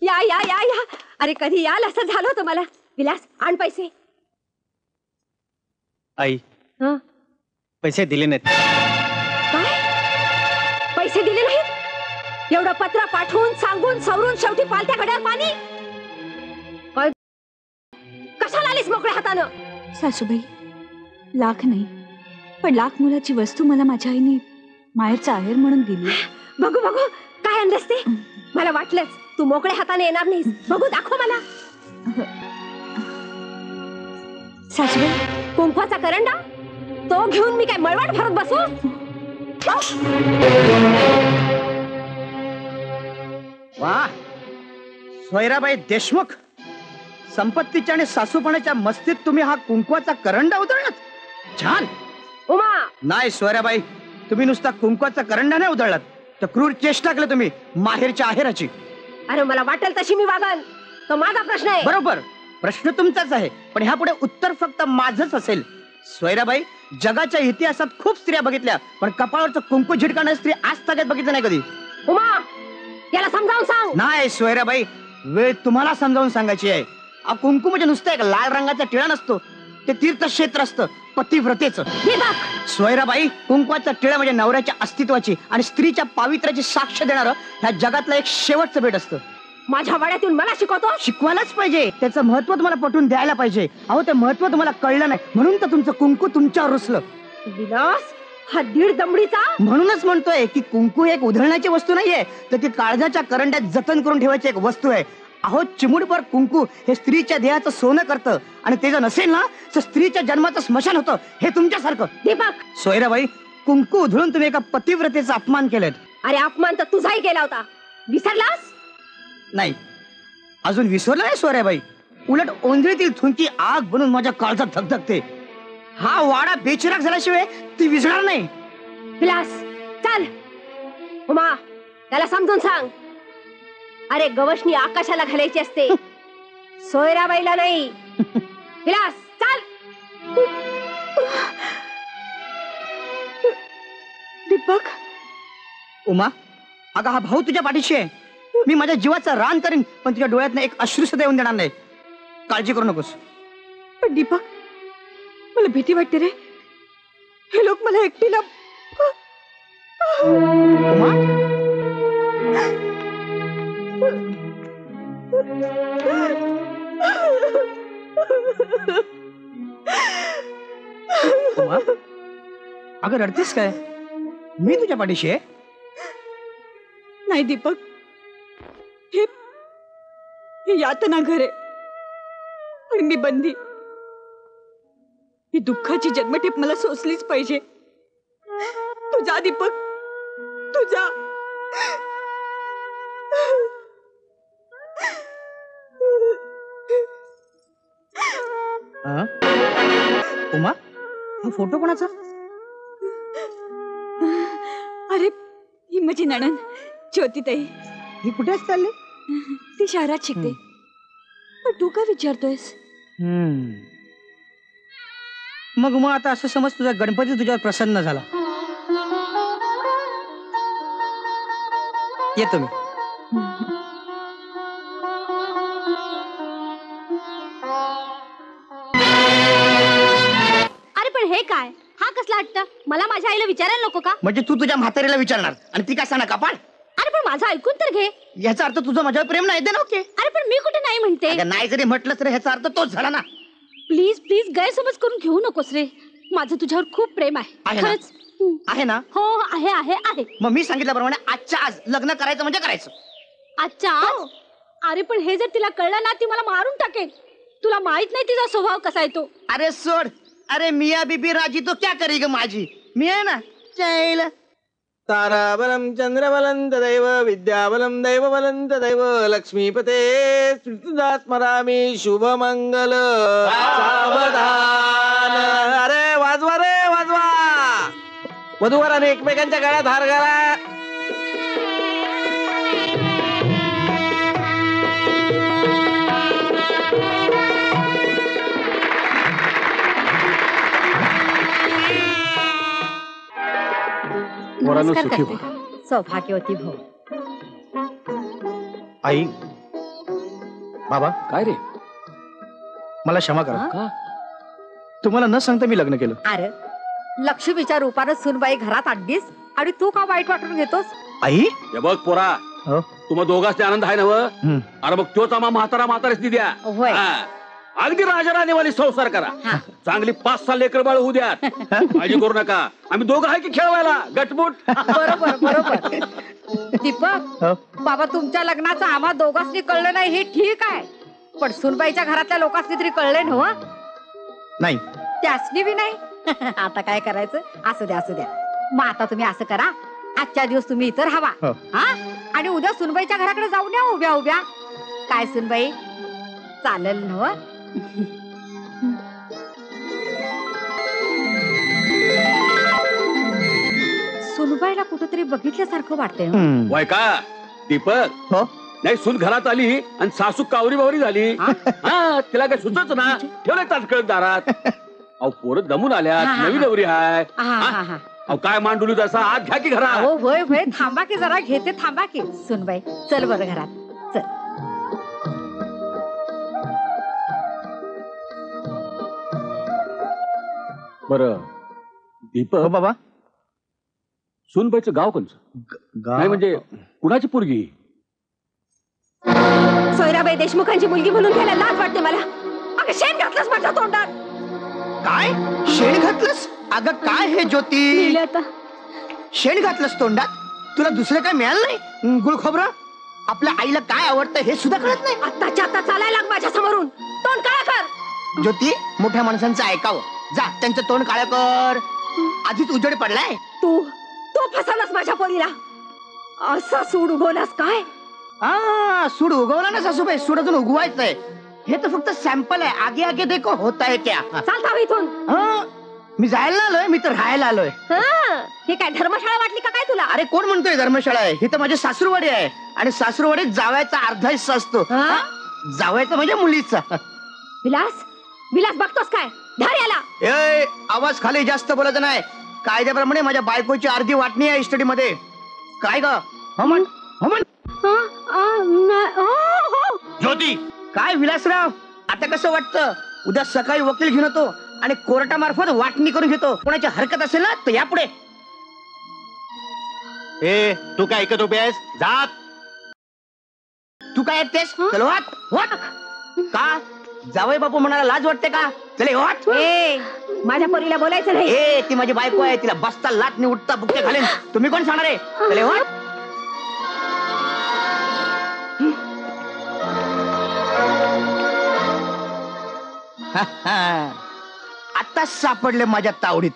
या या या या. अरे कधी याल असं झालं होतं मला. विलास आण पैसे. आई पैसे दिले नाहीत. काय पैसे दिले नाहीत? एवढं पत्र पाठवून सांगून सवरून शेवटी पालत्या घड्यावर पाणी. कशाला आलीस मोकळ्या हातानं? सासूबाई, लाख नाही पण लाख मुलाची वस्तू मला माझ्या आईने माहेरचा आहेर म्हणून दिली. बघू बघू काय आणलंस ते. मला वाटलंच तू मोकळ्या हाताने येणार नाहीस. बघू दाखव मला. सासूबाई, कुंकवाचा करंडा तो घेऊन मी काय मळवट भरत बसू? वा, सोयराबाई देशमुख, संपत्तीच्या आणि सासूपणाच्या मस्तीत तुम्ही हा कुंकवाचा करंडा उधळलात. छान. उमा, नाही सोयराबाई, तुम्ही नुसता कुंकवाचा करंडा नाही उधळलात, तर क्रूर चेष्टा केली तुम्ही माहेरच्या आहेराची. अरे मला वाटेल तशी मी वागन, तो माझा प्रश्न आहे. बरोबर, प्रश्न तुमचाच आहे, पण ह्यापुढे उत्तर फक्त माझंच असेल. सोयराबाई, जगाच्या इतिहासात खूप स्त्रिया बघितल्या, पण कपाळावरचं कुंकू झिडकाणारी स्त्री आज तगत बघितलं नाही कधी. उमा, याला समजावून सांग. नाही सोयराबाई, वेळ तुम्हाला समजावून सांगायची आहे. कुंकू म्हणजे नुसतं एक लाल रंगाचा टिळा नसतो, ते तीर्थक्षेत्र असतं पतिव्रतेचं. सोयराबाई, कुंकवाचा टिळा म्हणजे नवऱ्याच्या अस्तित्वाची आणि स्त्रीच्या पावित्र्याची साक्ष देणारं ह्या जगातलं एक शेवटचं भेट असतं. माझ्या वाड्यातून मला शिकवतो? शिकवायलाच पाहिजे, त्याचं महत्व तुम्हाला पटवून द्यायला पाहिजे. अहो, ते महत्व तुम्हाला कळलं नाही म्हणून तर तुमचं कुंकू तुमच्यावर रुसलं. विलास, हा दीड दमडीचा. म्हणूनच म्हणतोय की कुंकू एक उधळण्याची वस्तू नाहीये, तर ती काळजाच्या करंड्यात जतन करून ठेवायची एक वस्तू आहे. अहो, चिमुडभर कुंकू हे स्त्रीच्या देहाचं सोनं करतं, आणि ते जर नसेल ना तर स्त्रीच्या जन्माचं स्मशान होतं. हे तुमच्यासारखं. दीपक, सोयराबाई, कुंकू उधळून तुम्ही एका पतिव्रतेचा अपमान केलाय. अरे अपमान तर तुझाही केला होता, विसरलास? नाही, अजून विसरला नाही सोयराबाई. उलट ओंजळीतील थुंकी आग बनून माझ्या काळजात धगधगते. हा वाडा बेचिराग झाल्याशिवाय ती विझणार नाही. विलास, चल. उमा, त्याला समजून सांग. अरे गवशणी आकाशाला घालायची असते, सोयराबाईला नाही. विलास, चल. दीपक. उमा, अगं हा भाऊ तुझ्या पाठीशी आहे. मी माझ्या जीवाचा रान करीन, पण तुझ्या डोळ्यातनं एक अश्रू सुद्धा येऊन देणार नाही. काळजी करू नकोस. पण दीपक, मला भीती वाटते रे. हे लोक मला एकटीला. उमा, उमा, अगं रडतेस काय? मी तुझ्या पाठीशी आहे. नाही दीपक, हे यातना घर आहे आणि मी बंदी. ही दुःखाची जन्मठेप मला सोसलीच पाहिजे. तू जा दीपक, तू जा. उमा, हा फोटो कोणाचा? अरे, ही माझी नणंद ज्योतिताई. ही कुठे चालली? ती शहरात शिकते. पण तू काय विचारतोयस? मग उमा, आता असं समज तुझा गणपती तुझ्यावर प्रसन्न झाला. येतो मी. अरे पण हे काय? हा कसला हट्ट? मला माझ्या आईला विचारायला नको का? म्हणजे तू तुझ्या म्हातारीला विचारणार आणि ती काय सांगणार कपाळ? अरे पण माझं ऐकून तर घे. याचा अर्थ तुझं माझ्यावर प्रेम नाही, दे ना. ओके. अरे पण मी कुठे नाही म्हणते. नाही जरी म्हटलं तरी ह्याचा अर्थ तोच झाला ना. प्लीज प्लीज गैरसमज करून घेऊ नकोस रे. माझं तुझ्यावर खूप प्रेम आहे. खरंच आहे ना? हो आहे आहे आहे. मग मी सांगितल्याप्रमाणे आजच्या आज लग्न करायचं म्हणजे करायचं. आजच्या आज? अरे पण हे जर तिला कळलं ना, ती मला मारून टाकेल. तुला माहित नाही तिचा स्वभाव कसा आहे तो. अरे सोड. अरे मिया बीबी राजी तो क्या करेगी माझी. मी आहे ना. चैल. ताराबलं चंद्रबलं तदैव विद्याबलं दैवबलं तदैव लक्ष्मीपते स्मृतिदा स्मरामि शुभमंगल सावधान. अरे वाजवा रे वाजवा. वधूवरांनी एकमेकांच्या गळ्यात हार घाला. सौभाग्यवती भाऊ. आई, बाबा काय रे? मला क्षमा करा. का? तुम्हाला न सांगता मी लग्न केलं. अरे लक्ष्मीच्या रूपानं सुनबाई घरात आणलीस आणि तू का वाईट वाटून घेतोस? आई हे बघ पोरा, हो. तुम्हा दोघांचे आनंद आहे ना व? हम्म. अरे मग तोच आम्हा म्हाताराच द्या. होय. हा. अगदी राजाराणीवाणी संसार करा. हा. चांगली 5-6 लेकर बाळ होऊ द्या. काळजी करू नका, आम्ही दोघं आहे की खेळवायला गटमुट. बरोबर बरोबर. दीपक, हो. बाबा तुमच्या लग्नाचं आम्हा दोघांनी कळलं नाही हे ठीक आहे, पण सुनबाईच्या घरातल्या लोकांनी तरी कळले ना हो? नाही त्यासनी बी नाही. आता काय करायचं? असू द्या असू द्या. मग आता तुम्ही असं करा, आजच्या दिवस तुम्ही इथं राहावा. हो. हा, आणि उद्या सुनबाईच्या घराकडे जाऊन या उभ्या उभ्या. काय सुनबाई, चालेल ना हो? सुनबाईला कुठेतरी बघितल्यासारखं वाटतंय हो. हम्म. वय का दीपक? हो. नाही, सून घरात आली आणि सासू कावरी बावरी झाली. हा, तिला काय सुचच ना, ठेवलं ताटकळत दारात. अहो पोरं दमून आल्यात, हा, हा, नवी हा. नवरी हाय. हा, हा, हा. अहो काय मांडुली तसा, आत घ्या की घरात. हो होय होय, थांबा की जरा, घेते थांबा की. सुनबाई चल बरं घरात चल. बर हो दीपक, बाबा. सूनबाईचं गाव कोणचं? नाही म्हणजे कुणाची पोरगी? सोयराबाई देशमुखांची मुलगी म्हणून घ्यायला लाज वाटते मला. अगं शेण घातलंस माझ्या तोंडात. काय शेण घातलंस? अगं काय हे ज्योती, मेले आता. शेण घातलंस तोंडात? तुला दुसरं काय मिळालं नाही? गुळ खोबरं. आपल्या आईला काय आवडतं हे सुद्धा कळत नाही. आत्ताच्या आता चालायला लाग माझ्या समोरून. तोंड काळा कर. ज्योती, मोठ्या माणसांचं ऐकावं. जा त्यांचं तोंड काळं कर. आधीच उजेड पडलाय. तू तू फसवलास माझ्या पोरीला. असा सूड उगवलास काय? सूड उगवला ना सासूबाई, सूड अजून उगवायचंय. हे तर फक्त सॅम्पल आहे. आगे आगे देखो होता है क्या. चालता इथून. मी जायला आलोय, मी तर राहायला आलोय. हे काय धर्मशाळा वाटली का काय तुला? अरे कोण म्हणतोय धर्मशाळा आहे? ही तर माझी सासूरवाडी आहे, आणि सासूरवाडीत जावयाचा अर्धा हिस्सा असतो. हा? जावयाचा म्हणजे मुलीचा. विलास, विलास बघतोस काय? धर याला. ए, आवाज खाली जास्त बोलायचा नाही. कायद्याप्रमाणे माझ्या बायकोची अर्धी वाटणी आहे इस्टडी मध्ये. काय ग? हो म्हण, हो म्हण. ज्योती, काय विलासराव, आता कसं वाटतं? उद्या सकाळी वकील घेऊन येतो आणि कोर्टामार्फत वाटणी करून घेतो. कोणाची हरकत असेल ना तर यापुढे. ए, तू काय ऐकत उभे आहेस? जात. तू काय ऐकतेस? चल वाट वाट. का जावई बापू म्हणाला लाज वाटते का? चले वाट. ए, माझ्या पोरीला बोलायचं नाही. ए, ती माझी बायको आहे, तिला बसता लाटणी उठता बुक्के घालेन. तुम्ही कोण सांगणार आहे? चले वाट. आता सापडले माझ्या तावडीत.